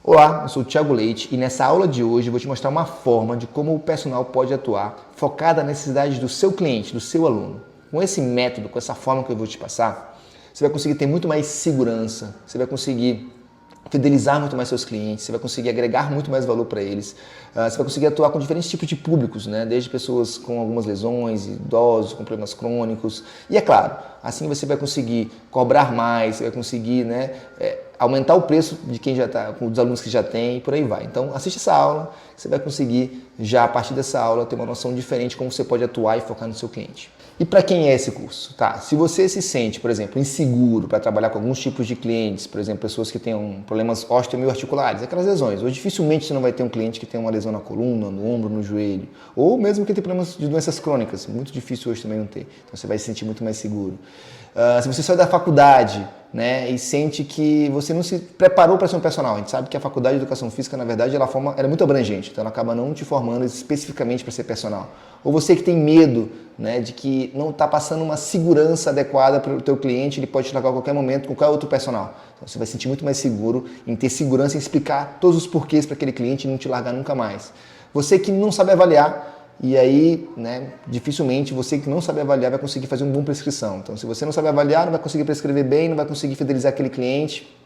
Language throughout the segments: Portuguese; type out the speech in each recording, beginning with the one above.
Olá, eu sou o Thiago Leite e nessa aula de hoje eu vou te mostrar uma forma de como o personal pode atuar focada nas necessidades do seu cliente, do seu aluno. Com esse método, com essa forma que eu vou te passar, você vai conseguir ter muito mais segurança, você vai conseguir fidelizar muito mais seus clientes, você vai conseguir agregar muito mais valor para eles, você vai conseguir atuar com diferentes tipos de públicos, né? Desde pessoas com algumas lesões, idosos, com problemas crônicos. E é claro, assim você vai conseguir cobrar mais, você vai conseguir, né, aumentar o preço de quem já está, dos alunos que já tem e por aí vai. Então assiste essa aula, você vai conseguir já a partir dessa aula ter uma noção diferente de como você pode atuar e focar no seu cliente. E para quem é esse curso? Tá, se você se sente, por exemplo, inseguro para trabalhar com alguns tipos de clientes, por exemplo, pessoas que tenham problemas osteomioarticulares, aquelas lesões, hoje dificilmente você não vai ter um cliente que tem uma lesão na coluna, no ombro, no joelho, ou mesmo que tenha problemas de doenças crônicas, muito difícil hoje também não ter, então você vai se sentir muito mais seguro. Se você saiu da faculdade, né, e sente que você não se preparou para ser um personal, a gente sabe que a faculdade de educação física, na verdade, ela é muito abrangente, então ela acaba não te formando especificamente para ser personal. Ou você que tem medo, né, de que não está passando uma segurança adequada para o teu cliente, ele pode te largar a qualquer momento com qualquer outro personal. Então você vai se sentir muito mais seguro em ter segurança em explicar todos os porquês para aquele cliente e não te largar nunca mais. Você que não sabe avaliar, e aí, né, dificilmente você que não sabe avaliar vai conseguir fazer uma boa prescrição. Então, se você não sabe avaliar, não vai conseguir prescrever bem, não vai conseguir fidelizar aquele cliente,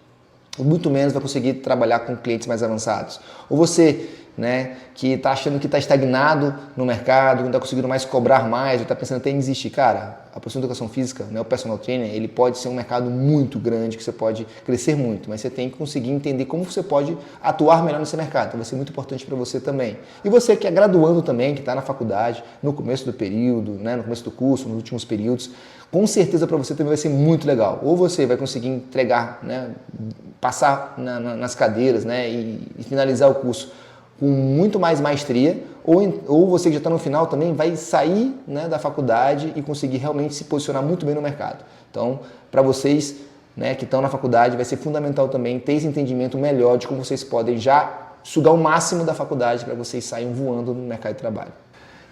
ou muito menos vai conseguir trabalhar com clientes mais avançados. Ou você, né, que está achando que está estagnado no mercado, não está conseguindo mais cobrar mais, ou está pensando até em desistir. Cara, a profissão de educação física, né, o personal trainer, ele pode ser um mercado muito grande, que você pode crescer muito, mas você tem que conseguir entender como você pode atuar melhor nesse mercado. Então vai ser muito importante para você também. E você que é graduando também, que está na faculdade, no começo do período, né, no começo do curso, nos últimos períodos, com certeza para você também vai ser muito legal. Ou você vai conseguir entregar, né, passar nas cadeiras, né, e finalizar o curso com muito mais maestria, ou você que já está no final também vai sair, né, da faculdade e conseguir realmente se posicionar muito bem no mercado. Então, para vocês, né, que estão na faculdade, vai ser fundamental também ter esse entendimento melhor de como vocês podem já sugar o máximo da faculdade para vocês saírem voando no mercado de trabalho.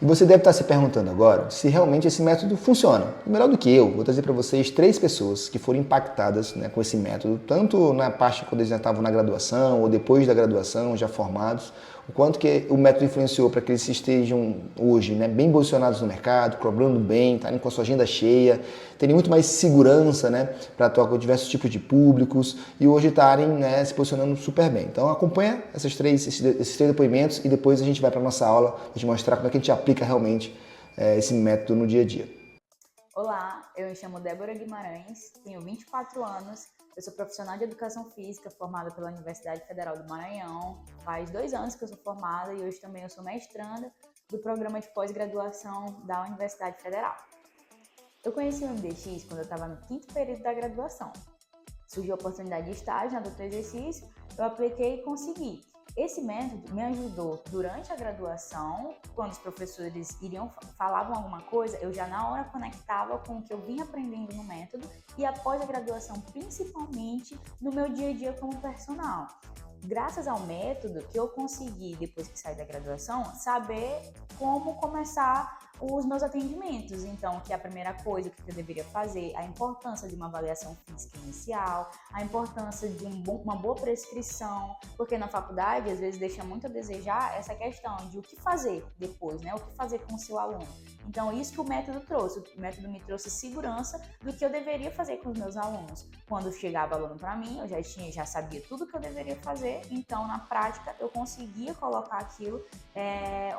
E você deve estar se perguntando agora se realmente esse método funciona. Melhor do que eu, vou trazer para vocês 3 pessoas que foram impactadas, né, com esse método, tanto na parte quando eles já estavam na graduação ou depois da graduação, já formados, o quanto que o método influenciou para que eles estejam hoje, né, bem posicionados no mercado, cobrando bem, estarem com a sua agenda cheia, terem muito mais segurança, né, para atuar com diversos tipos de públicos e hoje estarem, né, se posicionando super bem. Então acompanha esses três depoimentos e depois a gente vai para a nossa aula para te mostrar como é que a gente aplica realmente esse método no dia a dia. Olá, eu me chamo Débora Guimarães, tenho 24 anos, eu sou profissional de educação física formada pela Universidade Federal do Maranhão. Faz 2 anos que eu sou formada e hoje também eu sou mestranda do programa de pós-graduação da Universidade Federal. Eu conheci o MDX quando eu estava no 5º período da graduação. Surgiu a oportunidade de estágio na Doutor Exercício, eu apliquei e consegui. Esse método me ajudou durante a graduação, quando os professores falavam alguma coisa, eu já na hora conectava com o que eu vinha aprendendo no método e após a graduação, principalmente no meu dia a dia como personal. Graças ao método que eu consegui, depois que saí da graduação, saber como começar os meus atendimentos. Então, que a primeira coisa que eu deveria fazer, a importância de uma avaliação física inicial, a importância de uma boa prescrição, porque na faculdade, às vezes, deixa muito a desejar essa questão de o que fazer depois, né? O que fazer com o seu aluno. Então, isso que o método trouxe. O método me trouxe segurança do que eu deveria fazer com os meus alunos. Quando chegava aluno para mim, eu já sabia tudo que eu deveria fazer, então, na prática, eu conseguia colocar aquilo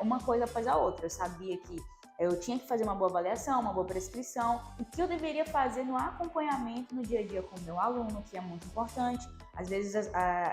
uma coisa após a outra. Eu sabia que eu tinha que fazer uma boa avaliação, uma boa prescrição, o que eu deveria fazer no acompanhamento no dia a dia com o meu aluno, que é muito importante. Às vezes,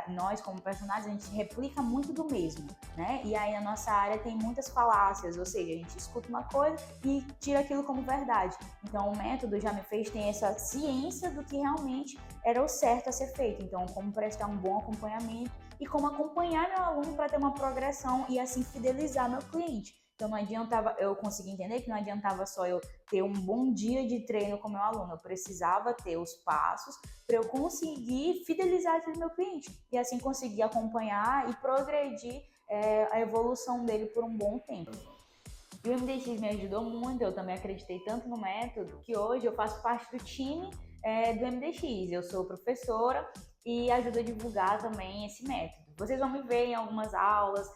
nós, como personagens, a gente replica muito do mesmo, né? E aí, na nossa área, tem muitas falácias, ou seja, a gente escuta uma coisa e tira aquilo como verdade. Então, o método já me fez ter essa ciência do que realmente era o certo a ser feito. Então, como prestar um bom acompanhamento e como acompanhar meu aluno para ter uma progressão e, assim, fidelizar meu cliente. Então, não adiantava, eu consegui entender que não adiantava só eu ter um bom dia de treino com meu aluno, eu precisava ter os passos para eu conseguir fidelizar aquele meu cliente e assim conseguir acompanhar e progredir a evolução dele por um bom tempo. E o MDX me ajudou muito, eu também acreditei tanto no método que hoje eu faço parte do time do MDX. Eu sou professora e ajudo a divulgar também esse método. Vocês vão me ver em algumas aulas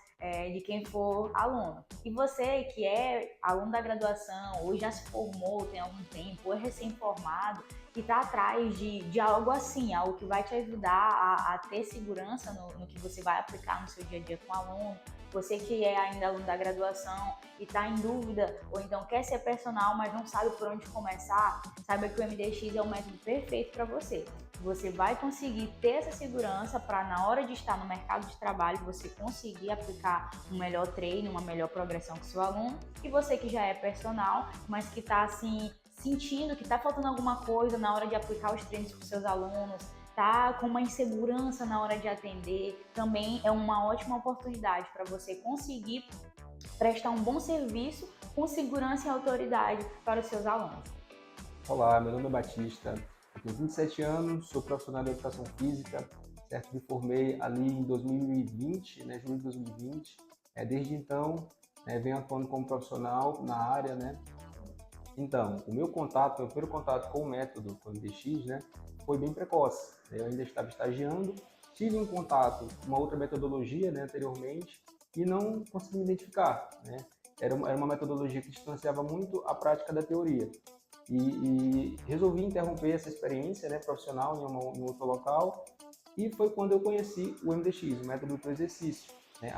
de quem for aluno. E você que é aluno da graduação, ou já se formou tem algum tempo, ou é recém-formado, e está atrás de algo assim, algo que vai te ajudar a ter segurança no que você vai aplicar no seu dia a dia com o aluno. Você que é ainda aluno da graduação e está em dúvida, ou então quer ser personal, mas não sabe por onde começar, saiba que o MDX é o método perfeito para você. Você vai conseguir ter essa segurança para, na hora de estar no mercado de trabalho, você conseguir aplicar um melhor treino, uma melhor progressão com o seu aluno. E você que já é personal, mas que está assim, sentindo que está faltando alguma coisa na hora de aplicar os treinos com seus alunos, tá com uma insegurança na hora de atender, também é uma ótima oportunidade para você conseguir prestar um bom serviço com segurança e autoridade para os seus alunos. Olá, meu nome é Batista, eu tenho 27 anos, sou profissional de educação física, certo? Me formei ali em 2020, julho de 2020. Desde então, venho atuando como profissional na área, Então, o meu primeiro contato com o método, com o MDX, foi bem precoce. Eu ainda estava estagiando, tive um contato com uma outra metodologia, anteriormente, e não consegui me identificar, Era uma metodologia que distanciava muito a prática da teoria. E resolvi interromper essa experiência, profissional em outro local, e foi quando eu conheci o MDX, o método do exercício,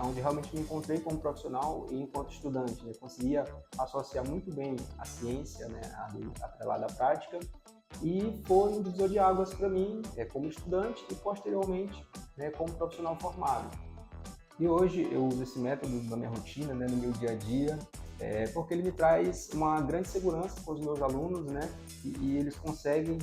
onde realmente me encontrei como profissional e enquanto estudante, conseguia associar muito bem a ciência, ali atrelada à prática, e foi um divisor de águas para mim, como estudante e posteriormente, como profissional formado. E hoje eu uso esse método na minha rotina, no meu dia a dia, porque ele me traz uma grande segurança com os meus alunos, e eles conseguem,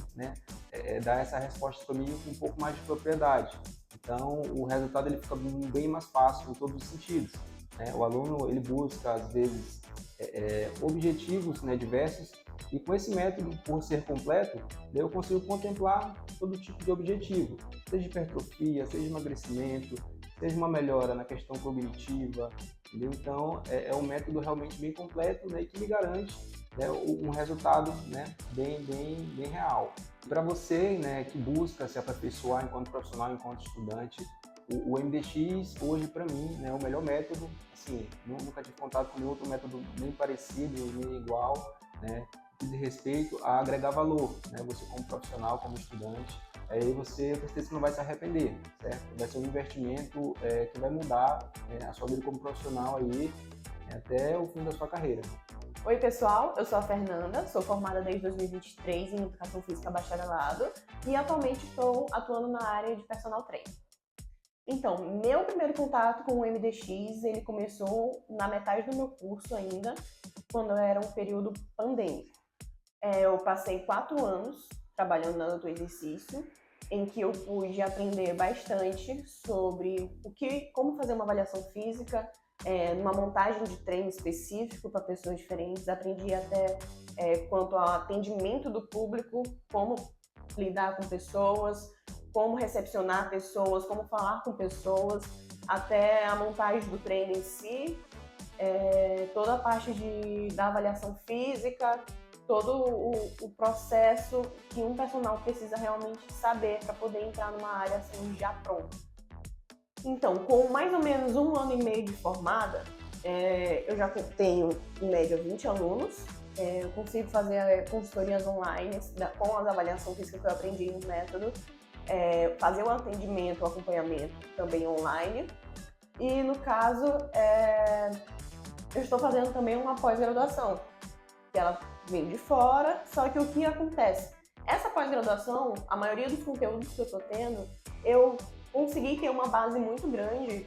dar essa resposta para mim com um pouco mais de propriedade. Então, o resultado ele fica bem mais fácil em todos os sentidos. O aluno ele busca, às vezes, objetivos diversos, e com esse método, por ser completo, eu consigo contemplar todo tipo de objetivo, seja hipertrofia, seja emagrecimento, seja uma melhora na questão cognitiva, entendeu? Então, é um método realmente bem completo, e que me garante um resultado bem real. Para você que busca se aperfeiçoar enquanto profissional, enquanto estudante, o MDX hoje para mim é o melhor método. Assim, nunca tive contato com nenhum outro método nem parecido, nem igual, diz respeito a agregar valor, você como profissional, como estudante, aí você, com certeza, não vai se arrepender, certo? Vai ser um investimento que vai mudar a sua vida como profissional aí até o fim da sua carreira. Oi pessoal, eu sou a Fernanda, sou formada desde 2023 em Educação Física Bacharelado e atualmente estou atuando na área de personal trainer. Então, meu primeiro contato com o MDX, ele começou na metade do meu curso ainda, quando era um período pandêmico. Eu passei 4 anos trabalhando na do exercício, em que eu pude aprender bastante sobre como fazer uma avaliação física, numa montagem de treino específico para pessoas diferentes. Aprendi até quanto ao atendimento do público, como lidar com pessoas, como recepcionar pessoas, como falar com pessoas, até a montagem do treino em si, toda a parte da avaliação física, todo o processo que um personal precisa realmente saber para poder entrar numa área assim já pronta. Então, com mais ou menos 1 ano e meio de formada, eu já tenho em média 20 alunos, eu consigo fazer consultorias online com as avaliações físicas que eu aprendi no método, fazer o atendimento, o acompanhamento também online, e no caso eu estou fazendo também uma pós-graduação, que ela vem de fora, só que o que acontece? Essa pós-graduação, a maioria dos conteúdos que eu estou tendo, eu consegui ter uma base muito grande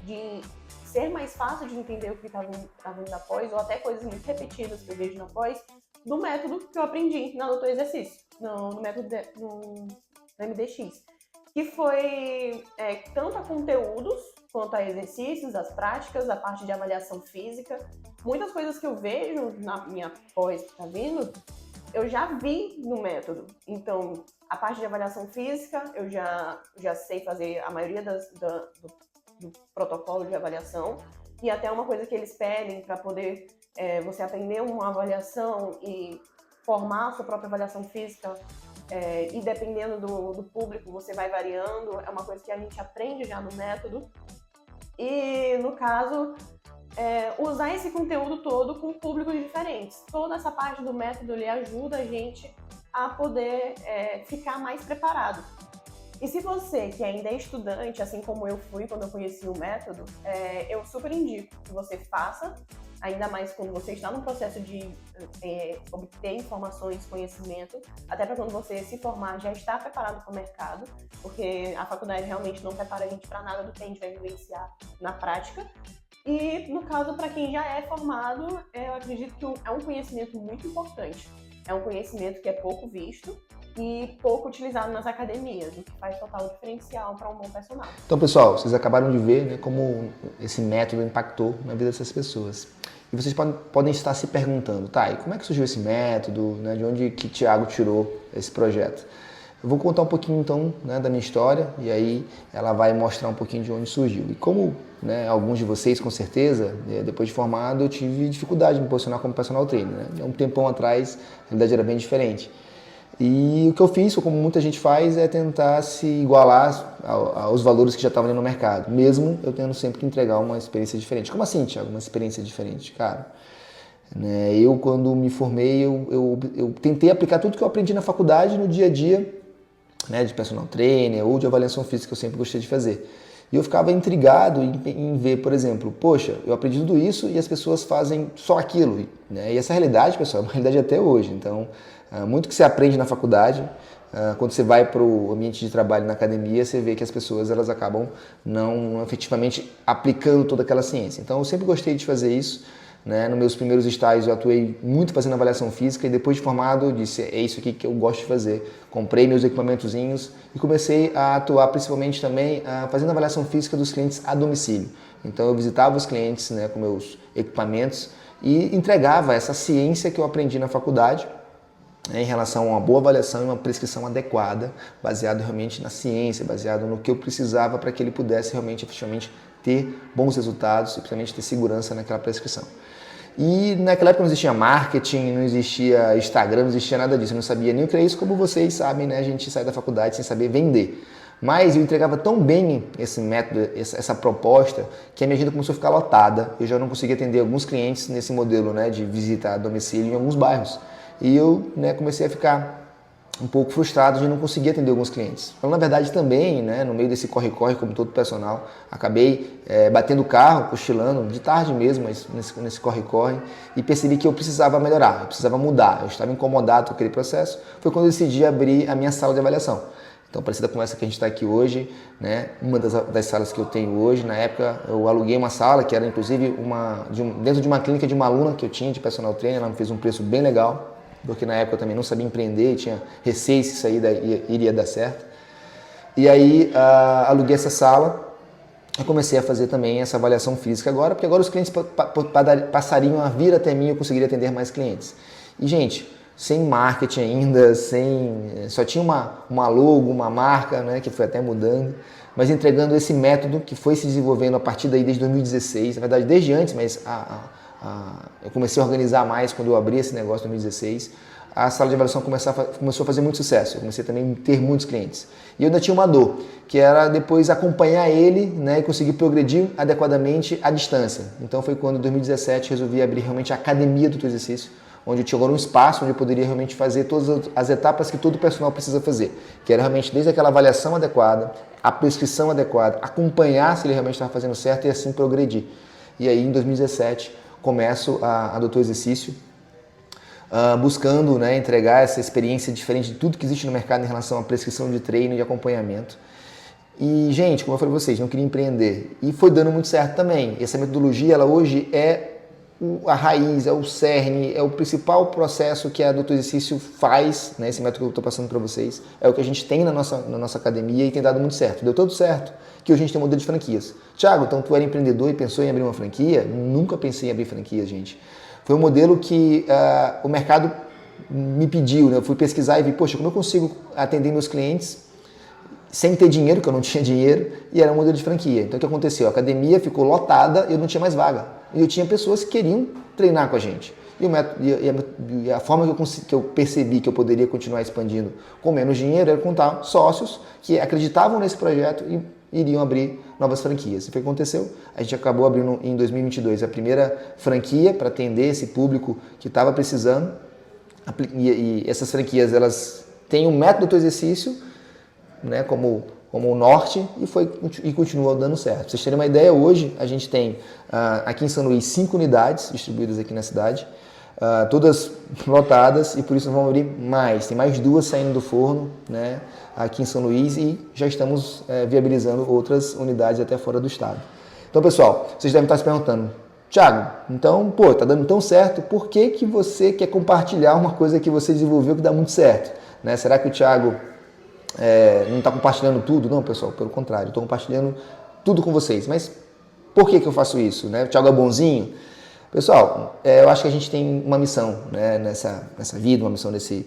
de ser mais fácil de entender o que está vindo da pós, ou até coisas muito repetidas que eu vejo na pós, do método que eu aprendi na Doutor Exercício, no método no MDX, que foi tanto a conteúdos quanto a exercícios, as práticas, a parte de avaliação física. Muitas coisas que eu vejo na minha pós que está vindo, eu já vi no método. Então, a parte de avaliação física, eu já sei fazer a maioria do protocolo de avaliação, e até uma coisa que eles pedem para poder você aprender uma avaliação e formar a sua própria avaliação física e dependendo do público você vai variando, é uma coisa que a gente aprende já no método. E, no caso, usar esse conteúdo todo com públicos diferentes. Toda essa parte do método ele ajuda a gente a poder ficar mais preparado. E se você que ainda é estudante, assim como eu fui quando eu conheci o método, eu super indico que você faça, ainda mais quando você está no processo de obter informações, conhecimento, até para quando você se formar já estar preparado para o mercado, porque a faculdade realmente não prepara a gente para nada do que a gente vai vivenciar na prática. E, no caso, para quem já é formado, eu acredito que é um conhecimento muito importante. É um conhecimento que é pouco visto e pouco utilizado nas academias, o que faz total diferencial para um bom personal. Então, pessoal, vocês acabaram de ver, né, como esse método impactou na vida dessas pessoas. E vocês podem estar se perguntando, tá, e como é que surgiu esse método, né, de onde que Thiago tirou esse projeto? Eu vou contar um pouquinho, então, né, da minha história, e aí ela vai mostrar um pouquinho de onde surgiu. E como, né, alguns de vocês, com certeza, depois de formado, eu tive dificuldade de me posicionar como personal trainer. Né? Um tempão atrás, a realidade era bem diferente. E o que eu fiz, como muita gente faz, é tentar se igualar aos valores que já estavam ali no mercado, mesmo eu tendo sempre que entregar uma experiência diferente. Como assim, Thiago? Uma experiência diferente? Cara, né, eu quando me formei, eu tentei aplicar tudo que eu aprendi na faculdade no dia a dia, né, de personal trainer ou de avaliação física que eu sempre gostei de fazer. E eu ficava intrigado em ver, por exemplo, poxa, eu aprendi tudo isso e as pessoas fazem só aquilo. Né? E essa realidade, pessoal, é uma realidade até hoje. Então, muito que você aprende na faculdade, quando você vai para o ambiente de trabalho na academia, você vê que as pessoas elas acabam não efetivamente aplicando toda aquela ciência. Então, eu sempre gostei de fazer isso. Né? Nos meus primeiros estágios eu atuei muito fazendo avaliação física e depois de formado eu disse, é isso aqui que eu gosto de fazer. Comprei meus equipamentozinhos e comecei a atuar principalmente também fazendo avaliação física dos clientes a domicílio. Então eu visitava os clientes, né, com meus equipamentos e entregava essa ciência que eu aprendi na faculdade, né, em relação a uma boa avaliação e uma prescrição adequada, baseado realmente na ciência, baseado no que eu precisava para que ele pudesse realmente, efetivamente, ter bons resultados e principalmente ter segurança naquela prescrição. E naquela época não existia marketing, não existia Instagram, não existia nada disso, eu não sabia nem o que era isso, como vocês sabem, né? A gente sai da faculdade sem saber vender. Mas eu entregava tão bem esse método, essa proposta, que a minha agenda começou a ficar lotada. Eu já não conseguia atender alguns clientes nesse modelo, né, de visita a domicílio em alguns bairros. E eu, né, comecei a ficar um pouco frustrado de não conseguir atender alguns clientes. Então, na verdade, também, né, no meio desse corre-corre, como todo personal, acabei batendo o carro, cochilando, de tarde mesmo, mas nesse corre-corre, e percebi que eu precisava melhorar, eu precisava mudar, eu estava incomodado com aquele processo. Foi quando eu decidi abrir a minha sala de avaliação. Então, parecida com essa que a gente está aqui hoje, né, uma das salas que eu tenho hoje, na época eu aluguei uma sala, que era inclusive dentro de uma clínica de uma aluna que eu tinha de personal trainer, ela me fez um preço bem legal, porque na época eu também não sabia empreender e tinha receio se isso aí iria dar certo. E aí aluguei essa sala e comecei a fazer também essa avaliação física agora, porque agora os clientes passariam a vir até mim e eu conseguiria atender mais clientes. E, gente, sem marketing ainda, só tinha uma logo, uma marca, né, que foi até mudando, mas entregando esse método que foi se desenvolvendo a partir daí desde 2016, na verdade desde antes, mas eu comecei a organizar mais quando eu abri esse negócio em 2016. A sala de avaliação começou a fazer muito sucesso, eu comecei também a ter muitos clientes. E eu ainda tinha uma dor, que era depois acompanhar ele, né, e conseguir progredir adequadamente à distância. Então foi quando em 2017 resolvi abrir realmente a academia do teu exercício, onde eu tinha agora um espaço onde eu poderia realmente fazer todas as etapas que todo personal precisa fazer, que era realmente desde aquela avaliação adequada, a prescrição adequada, acompanhar se ele realmente estava fazendo certo e assim progredir. E aí em 2017 começo a adotar o exercício, buscando, né, entregar essa experiência diferente de tudo que existe no mercado em relação à prescrição de treino e de acompanhamento. E, gente, como eu falei para vocês, não queria empreender. E foi dando muito certo também. Essa metodologia, ela hoje é a raiz, é o cerne, é o principal processo que a Doutor Exercício faz, né, esse método que eu estou passando para vocês, é o que a gente tem na nossa academia e tem dado muito certo. Deu tudo certo, que hoje a gente tem um modelo de franquias. Thiago, então tu era empreendedor e pensou em abrir uma franquia? Nunca pensei em abrir franquia, gente. Foi um modelo que o mercado me pediu, né? Eu fui pesquisar e vi, poxa, como eu consigo atender meus clientes sem ter dinheiro, que eu não tinha dinheiro, e era um modelo de franquia. Então o que aconteceu? A academia ficou lotada e eu não tinha mais vaga. E eu tinha pessoas que queriam treinar com a gente. e a forma que eu percebi que eu poderia continuar expandindo com menos dinheiro era contar sócios que acreditavam nesse projeto e iriam abrir novas franquias. E foi o que aconteceu. A gente acabou abrindo em 2022 a primeira franquia para atender esse público que estava precisando. E essas franquias, elas têm um método do exercício, né, como o norte e continua dando certo. Pra vocês terem uma ideia, hoje a gente tem aqui em São Luís 5 unidades distribuídas aqui na cidade, todas lotadas, e por isso nós vamos abrir mais. Tem mais 2 saindo do forno, né, aqui em São Luís, e já estamos viabilizando outras unidades até fora do estado. Então, pessoal, vocês devem estar se perguntando, Thiago, então, tá dando tão certo, por que que você quer compartilhar uma coisa que você desenvolveu que dá muito certo? Né? Será que o Thiago não está compartilhando tudo? Não, pessoal, pelo contrário, estou compartilhando tudo com vocês. Mas por que que eu faço isso? Né? O Thiago é bonzinho? Pessoal, eu acho que a gente tem uma missão, né, nessa vida, uma missão nesse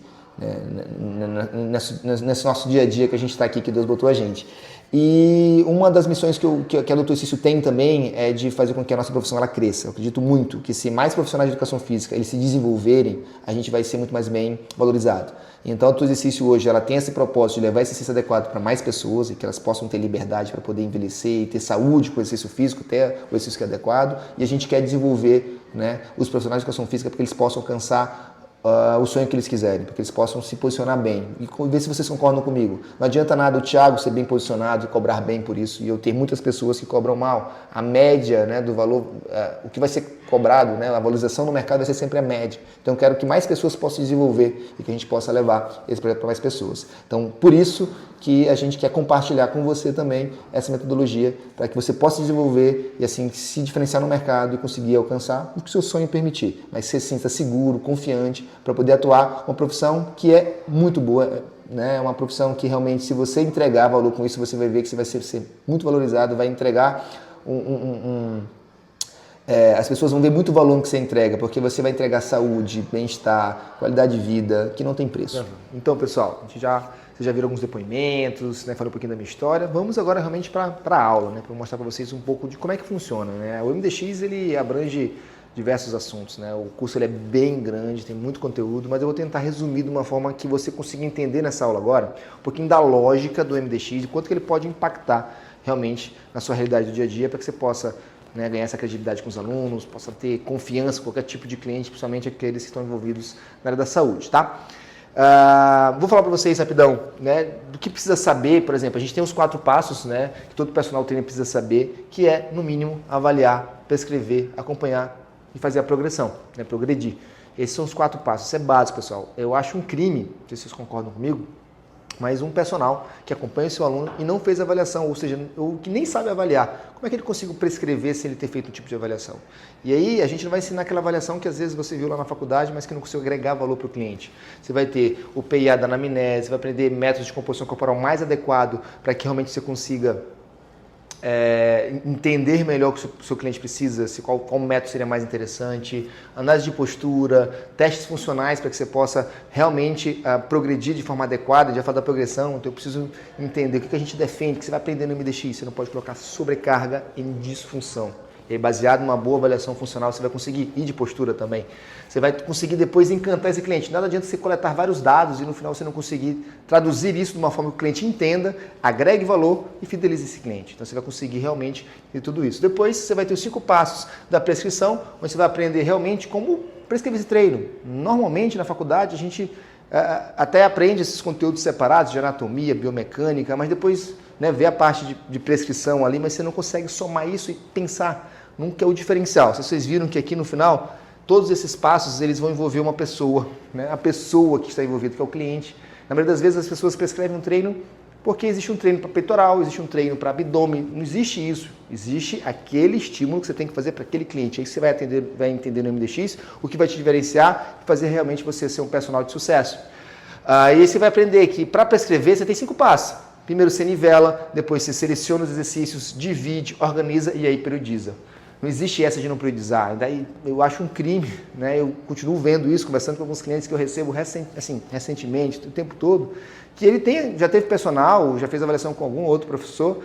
nosso dia a dia que a gente está aqui, que Deus botou a gente. E uma das missões que a Dr. Cício tem também é de fazer com que a nossa profissão ela cresça. Eu acredito muito que se mais profissionais de educação física eles se desenvolverem, a gente vai ser muito mais bem valorizado. Então a Dr. Cício hoje ela tem esse propósito de levar esse exercício adequado para mais pessoas e que elas possam ter liberdade para poder envelhecer e ter saúde com o exercício físico, ter o exercício que é adequado. E a gente quer desenvolver, né, os profissionais de educação física para que eles possam alcançar o sonho que eles quiserem, para que eles possam se posicionar bem. E ver se vocês concordam comigo. Não adianta nada o Thiago ser bem posicionado e cobrar bem por isso. E eu tenho muitas pessoas que cobram mal. A média, né, do valor, o que vai ser cobrado, né, a valorização no mercado vai ser sempre a média. Então eu quero que mais pessoas possam desenvolver e que a gente possa levar esse projeto para mais pessoas. Então por isso que a gente quer compartilhar com você também essa metodologia para que você possa desenvolver e assim se diferenciar no mercado e conseguir alcançar o que o seu sonho permitir. Mas você se sinta seguro, confiante para poder atuar uma profissão que é muito boa, né? Uma profissão que realmente, se você entregar valor com isso, você vai ver que você vai ser muito valorizado, vai entregar as pessoas vão ver muito valor no que você entrega, porque você vai entregar saúde, bem-estar, qualidade de vida, que não tem preço. Então, pessoal, vocês já viram alguns depoimentos, né, falei um pouquinho da minha história. Vamos agora realmente para a aula, né, para mostrar para vocês um pouco de como é que funciona. Né? O MDX ele abrange diversos assuntos. Né? O curso ele é bem grande, tem muito conteúdo, mas eu vou tentar resumir de uma forma que você consiga entender nessa aula agora um pouquinho da lógica do MDX, de quanto que ele pode impactar realmente na sua realidade do dia a dia, para que você possa, né, ganhar essa credibilidade com os alunos, possa ter confiança com qualquer tipo de cliente, principalmente aqueles que estão envolvidos na área da saúde, tá? Vou falar para vocês rapidão, né, do que precisa saber. Por exemplo, a gente tem os 4 passos, né, que todo personal trainer precisa saber, que é, no mínimo, avaliar, prescrever, acompanhar e fazer a progressão, né, progredir. Esses são os 4 passos, isso é básico, pessoal. Eu acho um crime, não sei se vocês concordam comigo, mas um personal que acompanha o seu aluno e não fez avaliação, ou seja, ou que nem sabe avaliar, como é que ele consegue prescrever sem ele ter feito um tipo de avaliação? E aí a gente não vai ensinar aquela avaliação que às vezes você viu lá na faculdade, mas que não conseguiu agregar valor para o cliente. Você vai ter o PIA da anamnese, você vai aprender métodos de composição corporal mais adequado para que realmente você consiga entender melhor o que o seu cliente precisa, qual método seria mais interessante, análise de postura, testes funcionais para que você possa realmente progredir de forma adequada. Já falar da progressão, então eu preciso entender o que a gente defende, que você vai aprender no MDX, você não pode colocar sobrecarga em disfunção. E aí, baseado numa boa avaliação funcional, você vai conseguir ir de postura também. Você vai conseguir depois encantar esse cliente. Nada adianta você coletar vários dados e no final você não conseguir traduzir isso de uma forma que o cliente entenda, agregue valor e fidelize esse cliente. Então você vai conseguir realmente ter tudo isso. Depois você vai ter os 5 passos da prescrição, onde você vai aprender realmente como prescrever esse treino. Normalmente na faculdade a gente até aprende esses conteúdos separados de anatomia, biomecânica, mas depois, né, vê a parte de prescrição ali, mas você não consegue somar isso e pensar nunca é o diferencial. Se vocês viram que aqui no final, todos esses passos eles vão envolver uma pessoa, né? A pessoa que está envolvida, que é o cliente. Na maioria das vezes as pessoas prescrevem um treino porque existe um treino para peitoral, existe um treino para abdômen. Não existe isso. Existe aquele estímulo que você tem que fazer para aquele cliente. Aí você vai entender no MDX o que vai te diferenciar e fazer realmente você ser um personal de sucesso. E aí você vai aprender que para prescrever você tem 5 passos. Primeiro você nivela, depois você seleciona os exercícios, divide, organiza e aí periodiza. Não existe essa de não periodizar. Daí eu acho um crime, né? Eu continuo vendo isso, conversando com alguns clientes que eu recebo recentemente, o tempo todo, que ele já teve personal, já fez avaliação com algum outro professor,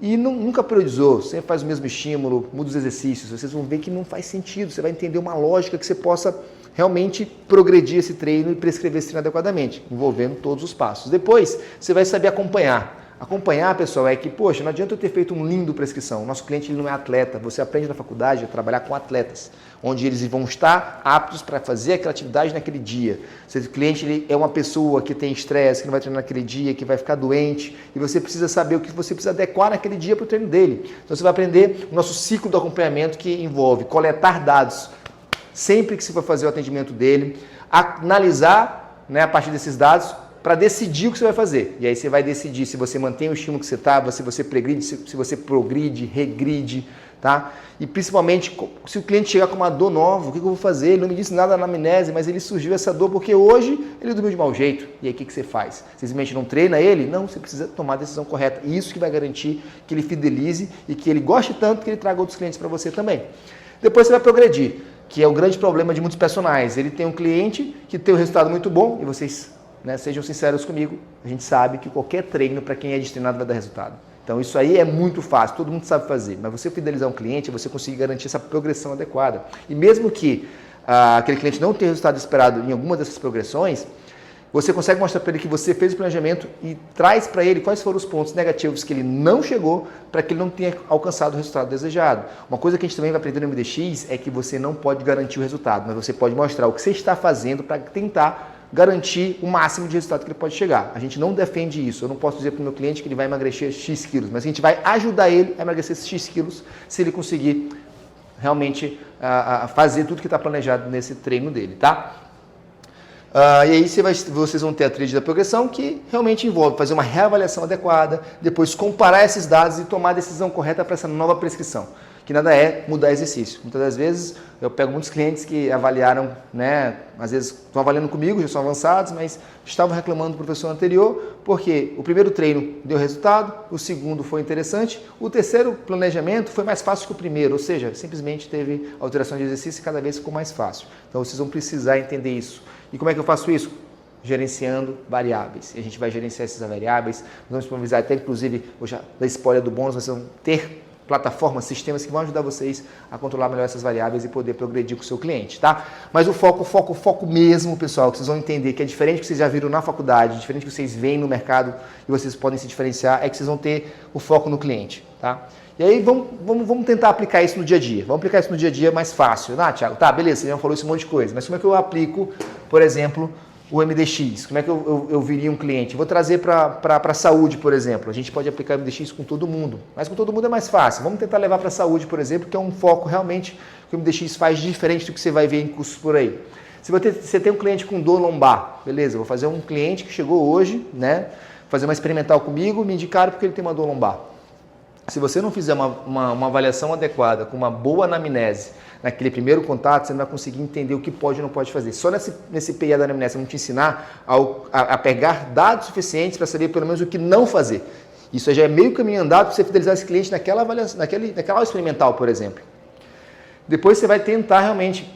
e nunca priorizou, sempre faz o mesmo estímulo, muda os exercícios, vocês vão ver que não faz sentido, você vai entender uma lógica que você possa realmente progredir esse treino e prescrever esse treino adequadamente, envolvendo todos os passos. Depois, você vai saber acompanhar. Acompanhar, pessoal, é que, poxa, não adianta eu ter feito um lindo prescrição. Nosso cliente ele não é atleta. Você aprende na faculdade a trabalhar com atletas, onde eles vão estar aptos para fazer aquela atividade naquele dia. Se o cliente ele é uma pessoa que tem estresse, que não vai treinar naquele dia, que vai ficar doente, e você precisa saber o que você precisa adequar naquele dia para o treino dele. Então você vai aprender o nosso ciclo do acompanhamento, que envolve coletar dados sempre que se for fazer o atendimento dele, analisar, né, a partir desses dados, para decidir o que você vai fazer. E aí você vai decidir se você mantém o estímulo que você estava, se você pregride, se você progride, regride, tá? E principalmente, se o cliente chegar com uma dor nova, o que eu vou fazer? Ele não me disse nada na anamnese, mas ele surgiu essa dor porque hoje ele dormiu de mau jeito. E aí o que você faz? Simplesmente não treina ele? Não, você precisa tomar a decisão correta. E isso que vai garantir que ele fidelize e que ele goste tanto que ele traga outros clientes para você também. Depois você vai progredir, que é o grande problema de muitos personagens. Ele tem um cliente que tem um resultado muito bom e vocês... né, sejam sinceros comigo, a gente sabe que qualquer treino para quem é destinado vai dar resultado. Então isso aí é muito fácil, todo mundo sabe fazer, mas você fidelizar um cliente, você conseguir garantir essa progressão adequada. E mesmo que aquele cliente não tenha o resultado esperado em alguma dessas progressões, você consegue mostrar para ele que você fez o planejamento e traz para ele quais foram os pontos negativos que ele não chegou para que ele não tenha alcançado o resultado desejado. Uma coisa que a gente também vai aprender no MDX é que você não pode garantir o resultado, mas você pode mostrar o que você está fazendo para tentar garantir o máximo de resultado que ele pode chegar. A gente não defende isso. Eu não posso dizer para o meu cliente que ele vai emagrecer X quilos, mas a gente vai ajudar ele a emagrecer esses X quilos se ele conseguir realmente fazer tudo que está planejado nesse treino dele, tá? E aí vocês vão ter a tríade da progressão, que realmente envolve fazer uma reavaliação adequada, depois comparar esses dados e tomar a decisão correta para essa nova prescrição, que nada é mudar exercício. Muitas das vezes eu pego muitos clientes que avaliaram, né, às vezes estão avaliando comigo, já são avançados, mas estavam reclamando do professor anterior, porque o primeiro treino deu resultado, o segundo foi interessante, o terceiro planejamento foi mais fácil que o primeiro, ou seja, simplesmente teve alteração de exercício e cada vez ficou mais fácil. Então vocês vão precisar entender isso. E como é que eu faço isso? Gerenciando variáveis. E a gente vai gerenciar essas variáveis, nós vamos disponibilizar até, inclusive, hoje da spoiler do bônus, nós vamos ter plataformas, sistemas que vão ajudar vocês a controlar melhor essas variáveis e poder progredir com o seu cliente, tá? Mas o foco mesmo, pessoal, que vocês vão entender que é diferente do que vocês já viram na faculdade, diferente do que vocês veem no mercado e vocês podem se diferenciar, é que vocês vão ter o foco no cliente, tá? E aí vamos tentar aplicar isso no dia a dia. Vamos aplicar isso no dia a dia mais fácil. Ah, Thiago, tá, beleza, você já falou esse monte de coisa, mas como é que eu aplico, por exemplo, o MDX? Como é que eu viria um cliente? Vou trazer para a saúde, por exemplo. A gente pode aplicar o MDX com todo mundo, mas com todo mundo é mais fácil. Vamos tentar levar para a saúde, por exemplo, que é um foco realmente que o MDX faz diferente do que você vai ver em cursos por aí. Se você tem um cliente com dor lombar, beleza, vou fazer um cliente que chegou hoje, né, fazer uma experimental comigo, me indicaram porque ele tem uma dor lombar. Se você não fizer uma avaliação adequada, com uma boa anamnese, naquele primeiro contato, você não vai conseguir entender o que pode ou não pode fazer. Só nesse PIA da anamnese, vamos te ensinar a pegar dados suficientes para saber pelo menos o que não fazer. Isso já é meio caminho andado para você fidelizar esse cliente naquela avaliação, naquela aula experimental, por exemplo. Depois você vai tentar realmente,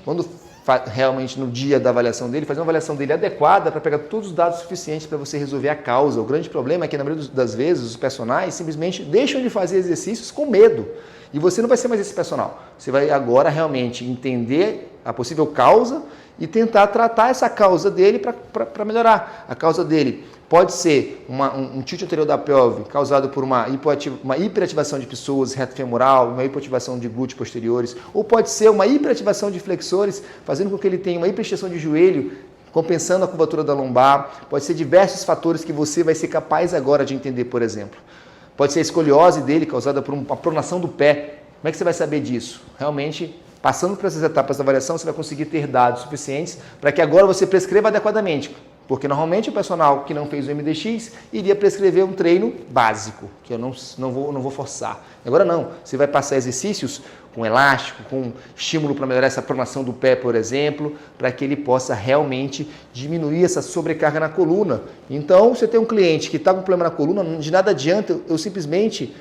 realmente no dia da avaliação dele, fazer uma avaliação dele adequada para pegar todos os dados suficientes para você resolver a causa. O grande problema é que, na maioria das vezes, os personagens simplesmente deixam de fazer exercícios com medo. E você não vai ser mais esse personal. Você vai agora realmente entender a possível causa e tentar tratar essa causa dele para melhorar. A causa dele pode ser um tilt anterior da pelve causado por uma hiperativação de pessoas reto-femoral, uma hiperativação de glúteos posteriores, ou pode ser uma hiperativação de flexores, fazendo com que ele tenha uma hiperextensão de joelho, compensando a curvatura da lombar. Pode ser diversos fatores que você vai ser capaz agora de entender, por exemplo. Pode ser a escoliose dele, causada por uma pronação do pé. Como é que você vai saber disso? Realmente, passando por essas etapas da avaliação, você vai conseguir ter dados suficientes para que agora você prescreva adequadamente. Porque normalmente o personal que não fez o MDX iria prescrever um treino básico, que eu não vou forçar. Agora não, você vai passar exercícios com elástico, com estímulo para melhorar essa pronação do pé, por exemplo, para que ele possa realmente diminuir essa sobrecarga na coluna. Então, você tem um cliente que está com problema na coluna, de nada adianta eu simplesmente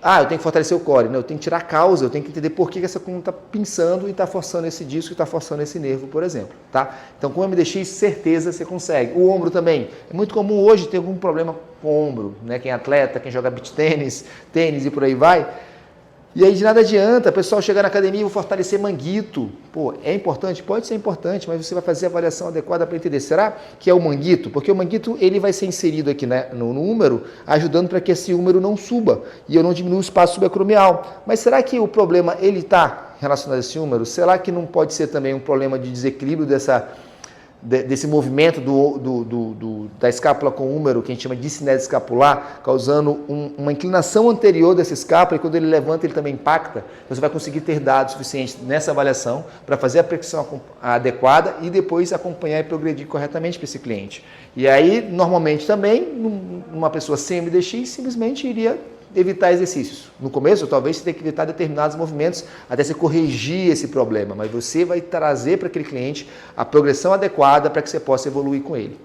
eu tenho que fortalecer o core. Não, eu tenho que tirar a causa, eu tenho que entender por que essa coluna está pinçando e está forçando esse disco e está forçando esse nervo, por exemplo. Tá? Então, com o MDX, certeza você consegue. O ombro também. É muito comum hoje ter algum problema com o ombro, né? Quem é atleta, quem joga beach tênis, tênis e por aí vai. E aí de nada adianta, o pessoal chegar na academia e vou fortalecer manguito. Pô, é importante? Pode ser importante, mas você vai fazer a avaliação adequada para entender. Será que é o manguito? Porque o manguito ele vai ser inserido aqui, né, no número, ajudando para que esse número não suba e eu não diminua o espaço subacromial. Mas será que o problema ele está relacionado a esse número? Será que não pode ser também um problema de desequilíbrio desse movimento da escápula com o húmero, que a gente chama de cinese escapular, causando uma inclinação anterior dessa escápula, e quando ele levanta, ele também impacta. Você vai conseguir ter dados suficientes nessa avaliação para fazer a prescrição adequada e depois acompanhar e progredir corretamente para esse cliente. E aí, normalmente também, uma pessoa sem MDX simplesmente iria evitar exercícios. No começo, talvez você tenha que evitar determinados movimentos até você corrigir esse problema, mas você vai trazer para aquele cliente a progressão adequada para que você possa evoluir com ele.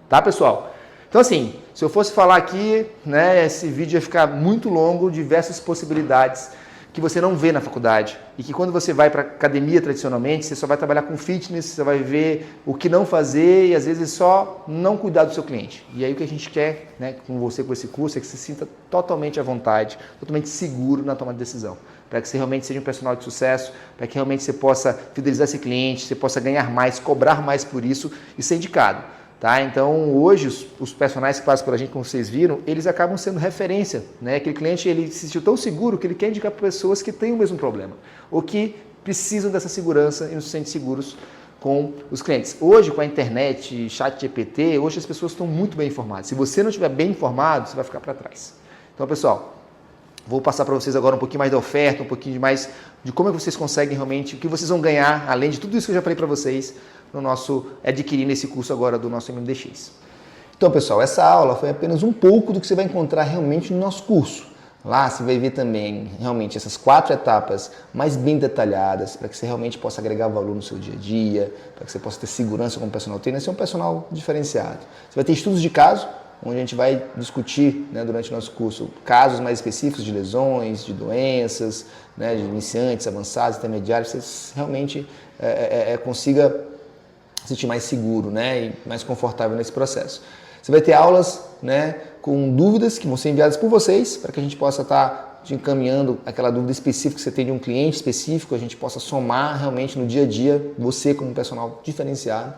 Tá, pessoal? Então, assim, se eu fosse falar aqui, né, esse vídeo ia ficar muito longo, diversas possibilidades que você não vê na faculdade e que quando você vai para academia tradicionalmente, você só vai trabalhar com fitness, você vai ver o que não fazer e às vezes só não cuidar do seu cliente. E aí o que a gente quer, né, com você com esse curso é que você se sinta totalmente à vontade, totalmente seguro na tomada de decisão, para que você realmente seja um profissional de sucesso, para que realmente você possa fidelizar esse cliente, você possa ganhar mais, cobrar mais por isso e ser indicado. Tá? Então, hoje, os personagens que passam pela gente, como vocês viram, eles acabam sendo referência. Né? Aquele cliente ele se sentiu tão seguro que ele quer indicar para pessoas que têm o mesmo problema ou que precisam dessa segurança e não se sentem seguros com os clientes. Hoje, com a internet, chat GPT, hoje as pessoas estão muito bem informadas. Se você não estiver bem informado, você vai ficar para trás. Então, pessoal, vou passar para vocês agora um pouquinho mais da oferta, um pouquinho mais de como é que vocês conseguem realmente, o que vocês vão ganhar, além de tudo isso que eu já falei para vocês, no nosso adquirindo esse curso agora do nosso MDX. Então, pessoal, essa aula foi apenas um pouco do que você vai encontrar realmente no nosso curso. Lá você vai ver também realmente essas 4 etapas mais bem detalhadas para que você realmente possa agregar valor no seu dia a dia, para que você possa ter segurança como personal trainer, ser um personal diferenciado. Você vai ter estudos de caso, onde a gente vai discutir, né, durante o nosso curso casos mais específicos de lesões, de doenças, né, de iniciantes, avançados, intermediários, você realmente consiga se sentir mais seguro, né, e mais confortável nesse processo. Você vai ter aulas, né, com dúvidas que vão ser enviadas por vocês, para que a gente possa estar te encaminhando aquela dúvida específica que você tem de um cliente específico, a gente possa somar realmente no dia a dia, você como personal diferenciado.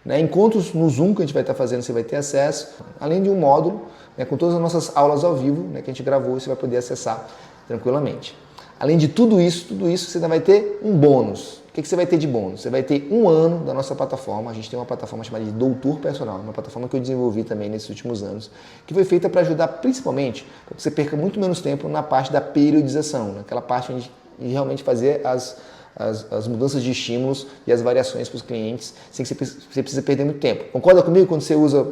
Né, encontros no Zoom que a gente vai estar fazendo, você vai ter acesso, além de um módulo, né, com todas as nossas aulas ao vivo, né, que a gente gravou, você vai poder acessar tranquilamente. Além de tudo isso, você ainda vai ter um bônus. O que você vai ter de bônus? Você vai ter 1 ano da nossa plataforma. A gente tem uma plataforma chamada de Doutor Personal, uma plataforma que eu desenvolvi também nesses últimos anos, que foi feita para ajudar principalmente para que você perca muito menos tempo na parte da periodização, naquela parte onde realmente fazer as mudanças de estímulos e as variações para os clientes sem que você precisa perder muito tempo. Concorda comigo quando você usa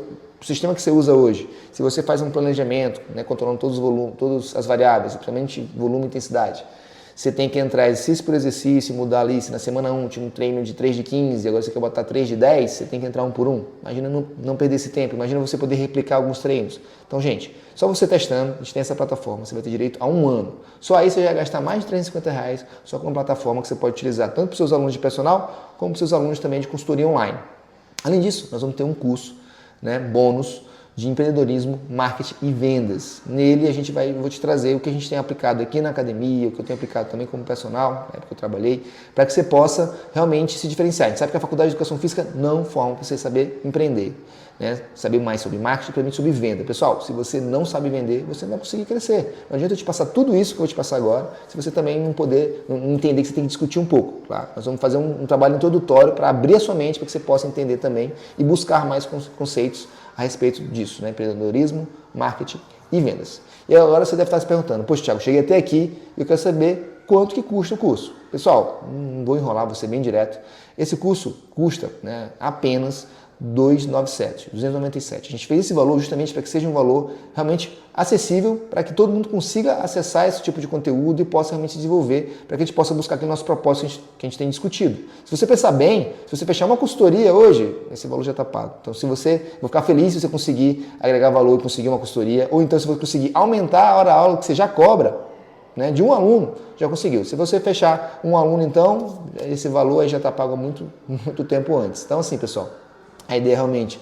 o sistema que você usa hoje? Se você faz um planejamento, né, controlando todos os volumes, todas as variáveis, principalmente volume e intensidade, você tem que entrar exercício por exercício e mudar ali. Se na semana 1 tinha um treino de 3 de 15, agora você quer botar 3 de 10, você tem que entrar 1 por 1. Imagina não perder esse tempo, imagina você poder replicar alguns treinos. Então, gente, só você testando, a gente tem essa plataforma, você vai ter direito a 1 ano. Só aí você vai gastar mais de R$350 só com uma plataforma que você pode utilizar tanto para os seus alunos de personal, como para os seus alunos também de consultoria online. Além disso, nós vamos ter um curso, né, bônus, de empreendedorismo, marketing e vendas. Nele eu vou te trazer o que a gente tem aplicado aqui na academia, o que eu tenho aplicado também como personal, na época que eu trabalhei, para que você possa realmente se diferenciar. A gente sabe que a Faculdade de Educação Física não forma para você saber empreender, né? Saber mais sobre marketing e principalmente sobre venda. Pessoal, se você não sabe vender, você não vai conseguir crescer. Não adianta eu te passar tudo isso que eu vou te passar agora, se você também não entender que você tem que discutir um pouco. Claro? Nós vamos fazer um trabalho introdutório para abrir a sua mente para que você possa entender também e buscar mais conceitos a respeito disso, né? Empreendedorismo, marketing e vendas. E agora você deve estar se perguntando, poxa, Thiago, cheguei até aqui e eu quero saber quanto que custa o curso. Pessoal, não vou enrolar, vou ser bem direto. Esse curso custa, né, apenas R$297. A gente fez esse valor justamente para que seja um valor realmente acessível, para que todo mundo consiga acessar esse tipo de conteúdo e possa realmente se desenvolver, para que a gente possa buscar aquele nosso propósito que a gente tem discutido. Se você pensar bem, se você fechar uma consultoria hoje, esse valor já está pago. Então, vou ficar feliz se você conseguir agregar valor e conseguir uma consultoria, ou então se você conseguir aumentar a hora-aula que você já cobra, né, de um aluno, já conseguiu. Se você fechar um aluno, então, esse valor aí já está pago há muito tempo antes. Então, assim, pessoal, a ideia realmente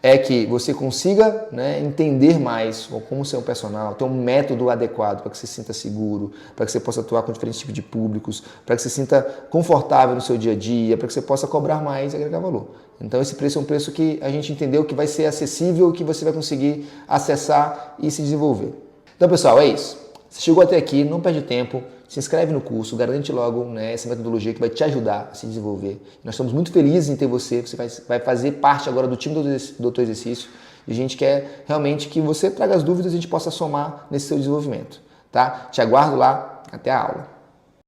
é que você consiga, né, entender mais como ser um personal, ter um método adequado para que você se sinta seguro, para que você possa atuar com diferentes tipos de públicos, para que você se sinta confortável no seu dia a dia, para que você possa cobrar mais e agregar valor. Então esse preço é um preço que a gente entendeu que vai ser acessível, que você vai conseguir acessar e se desenvolver. Então, pessoal, é isso. Se chegou até aqui, não perde tempo, se inscreve no curso, garante logo, né, essa metodologia que vai te ajudar a se desenvolver. Nós estamos muito felizes em ter você vai fazer parte agora do time do Doutor Exercício e a gente quer realmente que você traga as dúvidas e a gente possa somar nesse seu desenvolvimento. Tá? Te aguardo lá, até a aula.